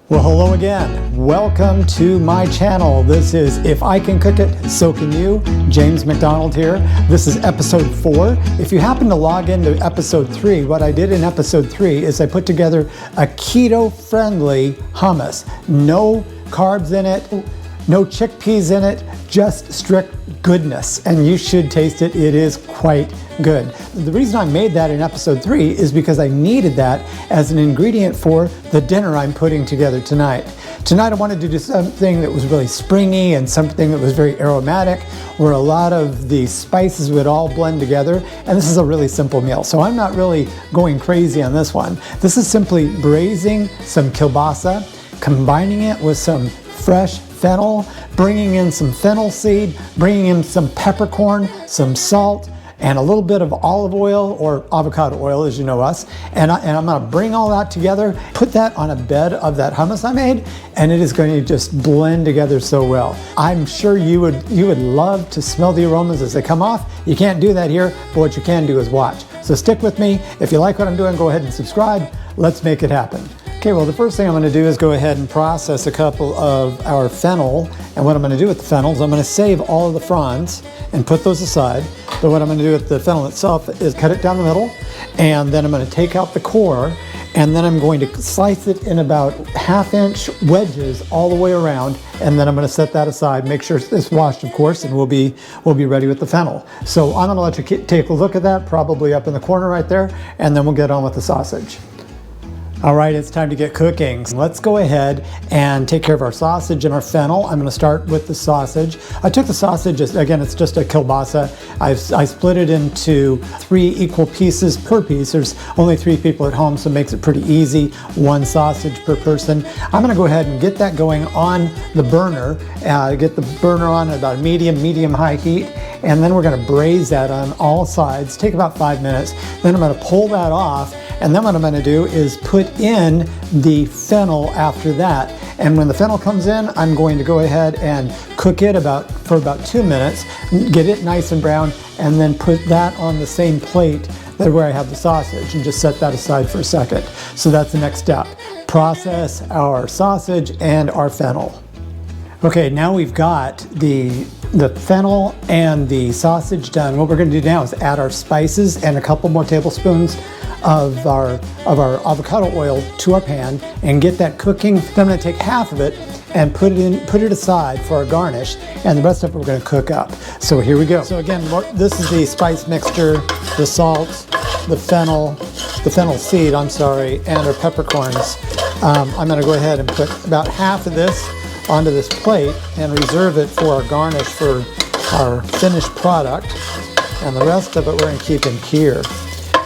Well, hello again. Welcome to my channel. This is If I Can Cook It, So Can You. James McDonald here. This is episode 4. If you happen to log into episode 3, what I did in episode 3 is I put together a keto-friendly hummus. No carbs in it, no chickpeas in it, just strict goodness. And you should taste it. It is quite good. The reason I made that in episode 3 is because I needed that as an ingredient for the dinner I'm putting together tonight. Tonight I wanted to do something that was really springy and something that was very aromatic, where a lot of the spices would all blend together. And this is a really simple meal. So I'm not really going crazy on this one. This is simply braising some kielbasa, combining it with some fresh fennel, bringing in some fennel seed, bringing in some peppercorn, some salt, and a little bit of olive oil or avocado oil, as you know us. And I'm gonna bring all that together, put that on a bed of that hummus I made, and it is going to just blend together so well. I'm sure you would love to smell the aromas as they come off. You can't do that here, but what you can do is watch. So stick with me. If you like what I'm doing, go ahead and subscribe. Let's make it happen. Okay, well, the first thing I'm going to do is go ahead and process a couple of our fennel. And what I'm going to do with the fennel is I'm going to save all of the fronds and put those aside. But what I'm going to do with the fennel itself is cut it down the middle, and then I'm going to take out the core, and then I'm going to slice it in about 1/2-inch wedges all the way around, and then I'm going to set that aside, make sure it's washed, of course, and we'll be ready with the fennel. So I'm going to let you take a look at that, probably up in the corner right there, and then we'll get on with the sausage. All right, it's time to get cooking. Let's go ahead and take care of our sausage and our fennel. I'm going to start with the sausage. I took the sausage, again, it's just a kielbasa. I split it into 3 equal pieces per piece. There's only 3 people at home, so it makes it pretty easy. 1 sausage per person. I'm going to go ahead and get that going on the burner. Get the burner on at about a medium-high heat. And then we're going to braise that on all sides. Take about 5 minutes. Then I'm going to pull that off. And then what I'm going to do is put in the fennel after that. And when the fennel comes in, I'm going to go ahead and cook it for about 2 minutes, get it nice and brown, and then put that on the same plate where I have the sausage, and just set that aside for a second. So that's the next step. Process our sausage and our fennel. Okay, now we've got the fennel and the sausage done. What we're going to do now is add our spices and a couple more tablespoons of our avocado oil to our pan and get that cooking. Then I'm going to take half of it and put it aside for our garnish, and the rest of it we're going to cook up. So here we go. So again, this is the spice mixture, the salt, the fennel seed, and our peppercorns. I'm going to go ahead and put about half of this onto this plate and reserve it for our garnish for our finished product, and the rest of it we're going to keep in here.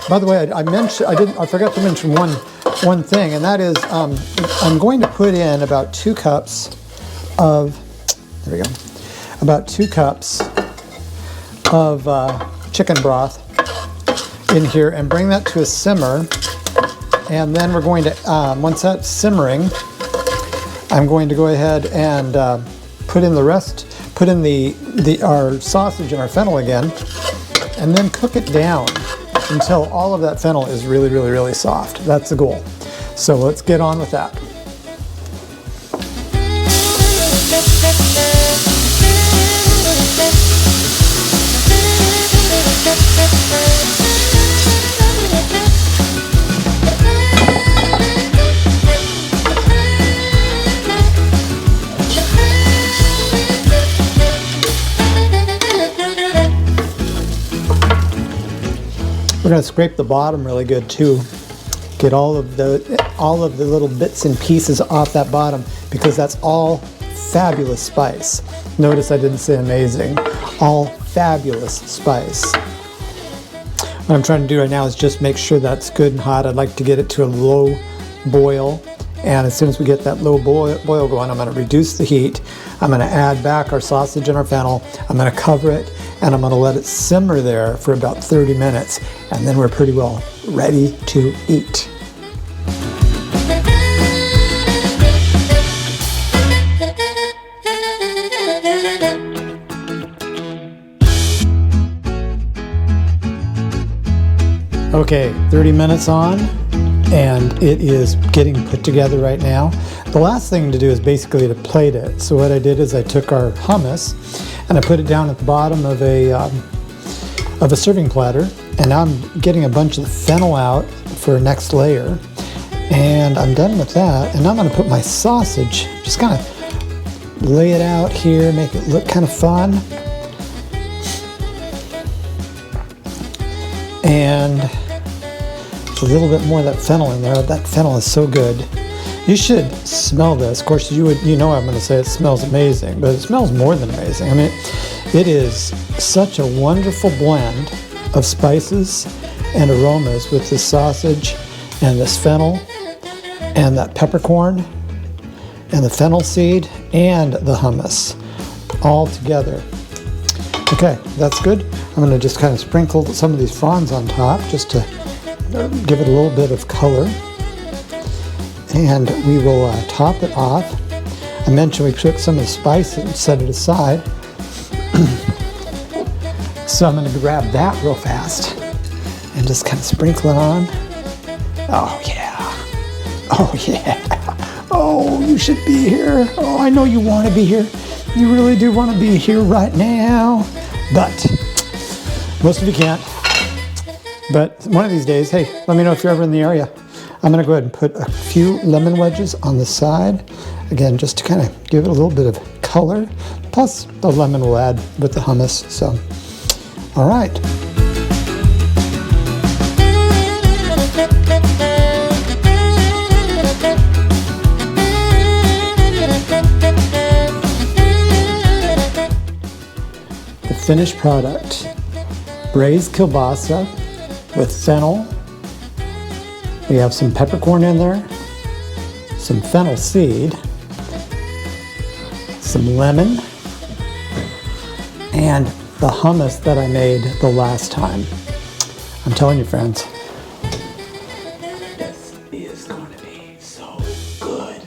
By the way, I forgot to mention one thing, and that is I'm going to put in about 2 cups of chicken broth in here, and bring that to a simmer. And then we're going to once that's simmering, I'm going to go ahead and put in our sausage and our fennel again, and then cook it down until all of that fennel is really, really, really soft. That's the goal. So let's get on with that. We're going to scrape the bottom really good too. Get all of the little bits and pieces off that bottom, because that's all fabulous spice. Notice I didn't say amazing. All fabulous spice. What I'm trying to do right now is just make sure that's good and hot. I'd like to get it to a low boil. And as soon as we get that low boil going, I'm going to reduce the heat. I'm going to add back our sausage and our fennel. I'm going to cover it, and I'm going to let it simmer there for about 30 minutes. And then we're pretty well ready to eat. Okay, 30 minutes on, and it is getting put together right now. The last thing to do is basically to plate it. So what I did is I took our hummus and I put it down at the bottom of a serving platter. And now I'm getting a bunch of the fennel out for a next layer. And I'm done with that. And now I'm going to put my sausage, just kind of lay it out here, make it look kind of fun. And a little bit more of that fennel in there. That fennel is so good. You should smell this. Of course, you know I'm going to say it smells amazing, but it smells more than amazing. I mean, it is such a wonderful blend of spices and aromas with this sausage and this fennel and that peppercorn and the fennel seed and the hummus all together. Okay, that's good. I'm going to just kind of sprinkle some of these fronds on top just to give it a little bit of color. And we will top it off. I mentioned we took some of the spice and set it aside. So I'm going to grab that real fast and just kind of sprinkle it on. Oh yeah. Oh yeah. Oh, you should be here. Oh, I know you want to be here. You really do want to be here right now. But most of you can't. But one of these days, hey, let me know if you're ever in the area. I'm going to go ahead and put a few lemon wedges on the side. Again, just to kind of give it a little bit of color. Plus, the lemon will add with the hummus. So, all right. The finished product, braised kielbasa with fennel. We have some peppercorn in there, some fennel seed, some lemon, and the hummus that I made the last time. I'm telling you, friends, this is going to be so good.